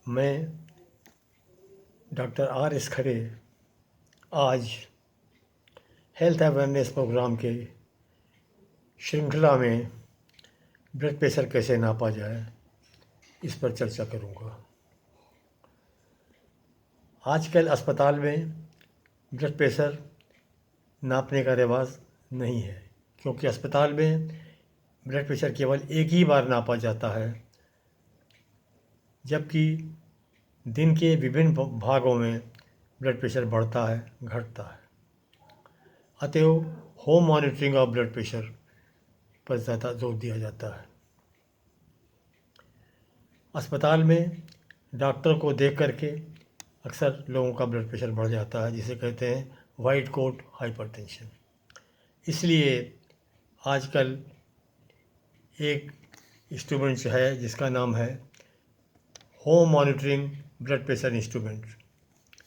मैं doctor R S खरे आज health awareness programme के श्रृंखला में ब्लड प्रेशर कैसे नापा जाए इस पर चर्चा करूंगा। आजकल अस्पताल में ब्लड प्रेशर नापने का रिवाज नहीं है, क्योंकि अस्पताल में ब्लड प्रेशर केवल एक ही बार नापा जाता है, जबकि दिन के विभिन्न भागों में ब्लड प्रेशर बढ़ता है, घटता है। अतएव home monitoring of blood pressure पर ज़्यादा जोर दिया जाता है। अस्पताल में डॉक्टर को देख करके अक्सर लोगों का ब्लड प्रेशर बढ़ जाता है, जिसे कहते हैं वाइट कोट हाइपरटेंशन। इसलिए आजकल एक इंस्ट्रूमेंट है जिसका नाम है home monitoring blood pressure instrument.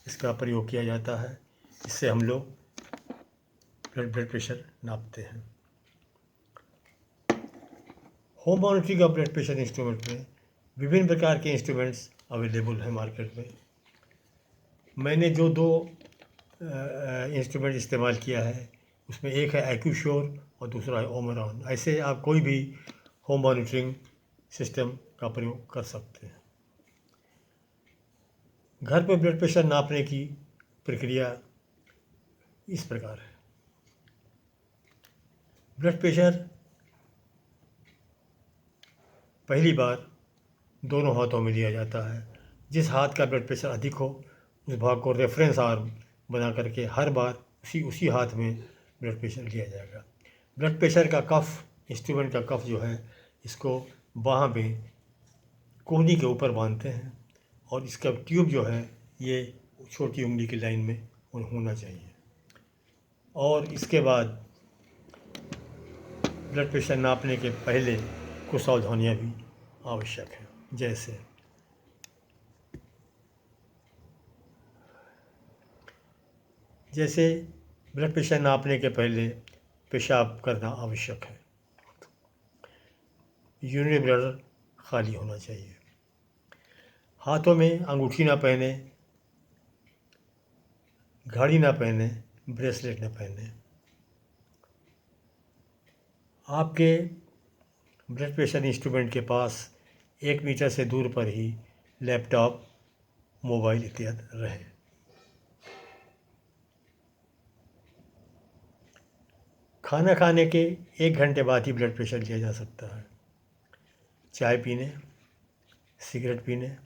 इसका प्रयोग किया जाता है। इससे हम लोग ब्लड प्रेशर नापते हैं। Home monitoring of blood pressure instrument में विभिन्न प्रकार के इंस्ट्रूमेंट्स अवेलेबल हैं मार्केट में। मैंने जो दो इंस्ट्रूमेंट इस्तेमाल किया है, उसमें एक है एक्यूश्योर और दूसरा है ओमरॉन। ऐसे आप कोई भी होम मॉनिटरिंग सिस्टम का प्रयोग कर सकते हैं। घर पर ब्लड प्रेशर नापने की प्रक्रिया इस प्रकार है। ब्लड प्रेशर पहली बार दोनों हाथों में लिया जाता है। जिस हाथ का ब्लड प्रेशर अधिक हो, उस भाग को रेफरेंस आर्म बना करके हर बार उसी हाथ में ब्लड प्रेशर लिया जाएगा। ब्लड प्रेशर का कफ, इंस्ट्रूमेंट का कफ जो है, इसको बाहाँ पे कोहनी के ऊपर बांधते हैं, और इसका ट्यूब जो है ये छोटी उंगली की लाइन में होना चाहिए। और इसके बाद ब्लड प्रेशर नापने के पहले कुछ सावधानियाँ भी आवश्यक हैं, जैसे ब्लड प्रेशर नापने के पहले पेशाब करना आवश्यक है। यूरिनरी ब्लैडर खाली होना चाहिए। हाथों में अंगूठी ना पहने, घड़ी ना पहने, ब्रेसलेट ना पहने। आपके ब्लड प्रेशर इंस्ट्रूमेंट के पास 1 मीटर से दूर पर ही लैपटॉप, मोबाइल इत्यादि रहे। खाना खाने के 1 घंटे बाद ही ब्लड प्रेशर लिया जा सकता है। चाय पीने, सिगरेट पीने,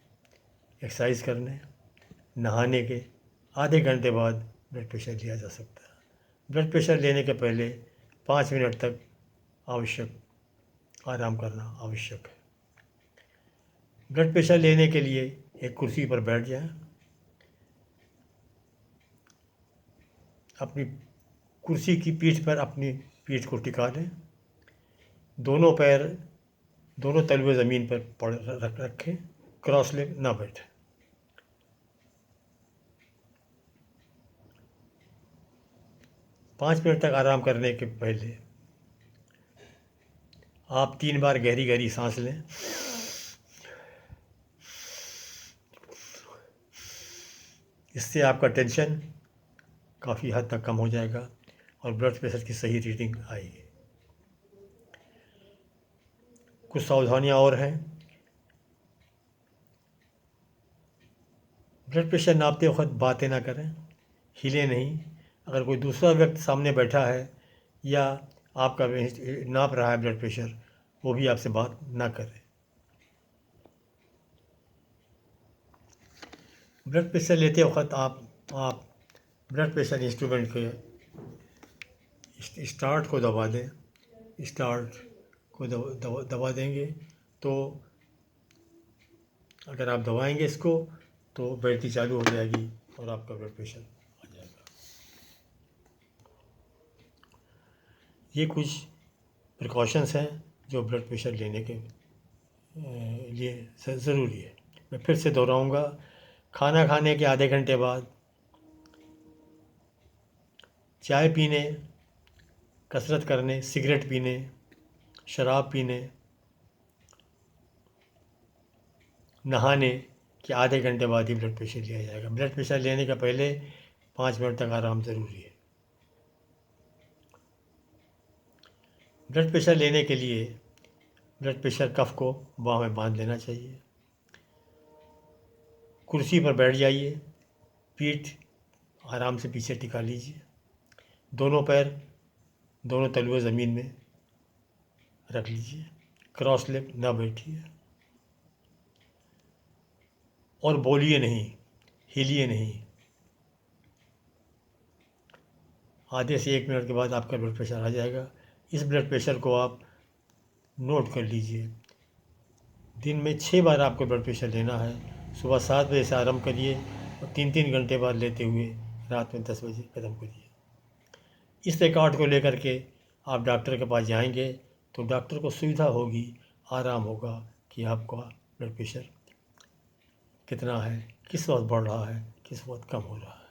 एक्सरसाइज करने, नहाने के आधे घंटे बाद ब्लड प्रेशर लिया जा सकता है। ब्लड प्रेशर लेने के पहले 5 मिनट तक आराम करना आवश्यक है। ब्लड प्रेशर लेने के लिए एक कुर्सी पर बैठ जाएं। अपनी कुर्सी की पीठ पर अपनी पीठ को टिका लें। दोनों पैर, दोनों तलवे ज़मीन पर रखें। क्रॉस लेग ना बैठे। पाँच मिनट तक आराम करने के पहले आप 3 बार गहरी गहरी सांस लें। इससे आपका टेंशन काफ़ी हद तक कम हो जाएगा और ब्लड प्रेशर की सही रीडिंग आएगी। कुछ सावधानियाँ और हैं। ब्लड प्रेशर नापते वक्त बातें ना करें, हिले नहीं। अगर कोई दूसरा व्यक्ति सामने बैठा है या आपका नाप रहा है ब्लड प्रेशर, वो भी आपसे बात ना करे। ब्लड प्रेशर लेते वक्त आप ब्लड प्रेशर इंस्ट्रूमेंट के स्टार्ट को दबा दें। स्टार्ट को दबा देंगे तो अगर आप दबाएंगे इसको तो बैटरी चालू हो जाएगी और आपका ब्लड प्रेशर आ जाएगा। ये कुछ प्रिकॉशंस हैं जो ब्लड प्रेशर लेने के लिए ज़रूरी है। मैं फिर से दोहराऊंगा। खाना खाने के आधे घंटे बाद, चाय पीने, कसरत करने, सिगरेट पीने, शराब पीने, नहाने कि आधे घंटे बाद ही ब्लड प्रेशर लिया जाएगा। ब्लड प्रेशर लेने का पहले 5 मिनट तक आराम ज़रूरी है। ब्लड प्रेशर लेने के लिए ब्लड प्रेशर कफ को बाँह में बांध लेना चाहिए। कुर्सी पर बैठ जाइए, पीठ आराम से पीछे टिका लीजिए, दोनों पैर दोनों तलुए ज़मीन में रख लीजिए, क्रॉस लेग ना बैठिए और बोलिए नहीं, हिलिए नहीं। आधे से 1 मिनट के बाद आपका ब्लड प्रेशर आ जाएगा। इस ब्लड प्रेशर को आप नोट कर लीजिए। दिन में 6 बार आपको ब्लड प्रेशर लेना है। सुबह 7 बजे से आरंभ करिए और 3-3 घंटे बाद लेते हुए रात में 10 बजे ख़त्म करिए। इस रिकॉर्ड को लेकर के आप डॉक्टर के पास जाएंगे तो डॉक्टर को सुविधा होगी, आराम होगा कि आपका ब्लड प्रेशर कितना है, किस वक्त बढ़ रहा है, किस वक्त कम हो रहा है।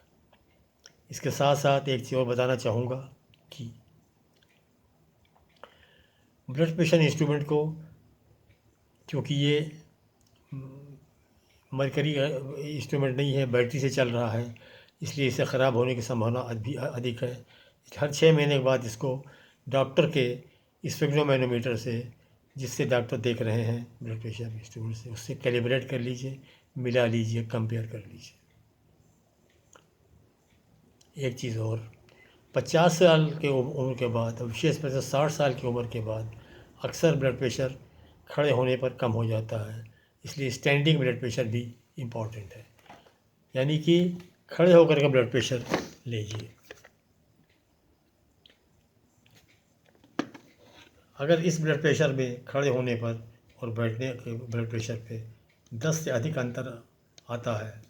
इसके साथ साथ एक चीज़ और बताना चाहूँगा कि ब्लड प्रेशर इंस्ट्रूमेंट को, क्योंकि ये मरकरी इंस्ट्रूमेंट नहीं है, बैटरी से चल रहा है, इसलिए इसे ख़राब होने की संभावना भी अधिक है। हर 6 महीने के बाद इसको डॉक्टर के स्फिग्नोमैनोमीटर से, जिससे डॉक्टर देख रहे हैं ब्लड प्रेशर इंस्ट्रूमेंट से, उससे कैलिब्रेट कर लीजिए, मिला लीजिए, कंपेयर कर लीजिए। एक चीज़ और, 50 साल के उम्र के बाद, विशेष रूप से 60 साल की उम्र के बाद अक्सर ब्लड प्रेशर खड़े होने पर कम हो जाता है, इसलिए स्टैंडिंग ब्लड प्रेशर भी इम्पॉर्टेंट है, यानी कि खड़े होकर के ब्लड प्रेशर लीजिए। अगर इस ब्लड प्रेशर में खड़े होने पर और बैठने के ब्लड प्रेशर पे 10 से अधिक अंतर आता है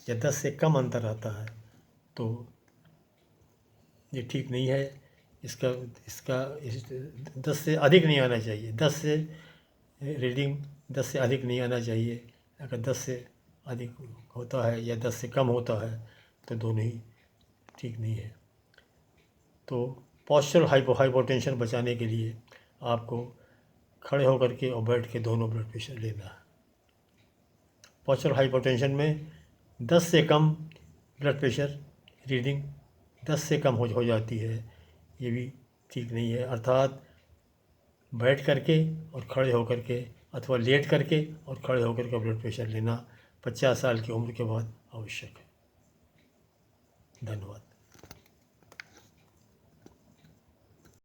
या 10 से कम अंतर आता है तो ये ठीक नहीं है। इसका 10 से अधिक नहीं आना चाहिए, 10 से रीडिंग 10 से अधिक नहीं आना चाहिए। अगर 10 से अधिक होता है या 10 से कम होता है तो दोनों ही ठीक नहीं है। तो पोस्चरल हाइपोटेंशन बचाने के लिए आपको खड़े होकर के और बैठ के दोनों ब्लड प्रेशर लेना है। पोस्चरल हाइपोटेंशन में 10 से कम ब्लड प्रेशर रीडिंग 10 से कम हो जाती है, ये भी ठीक नहीं है। अर्थात बैठ करके और खड़े होकर के अथवा लेट करके और खड़े होकर के ब्लड प्रेशर लेना 50 साल की उम्र के बाद आवश्यक है। धन्यवाद।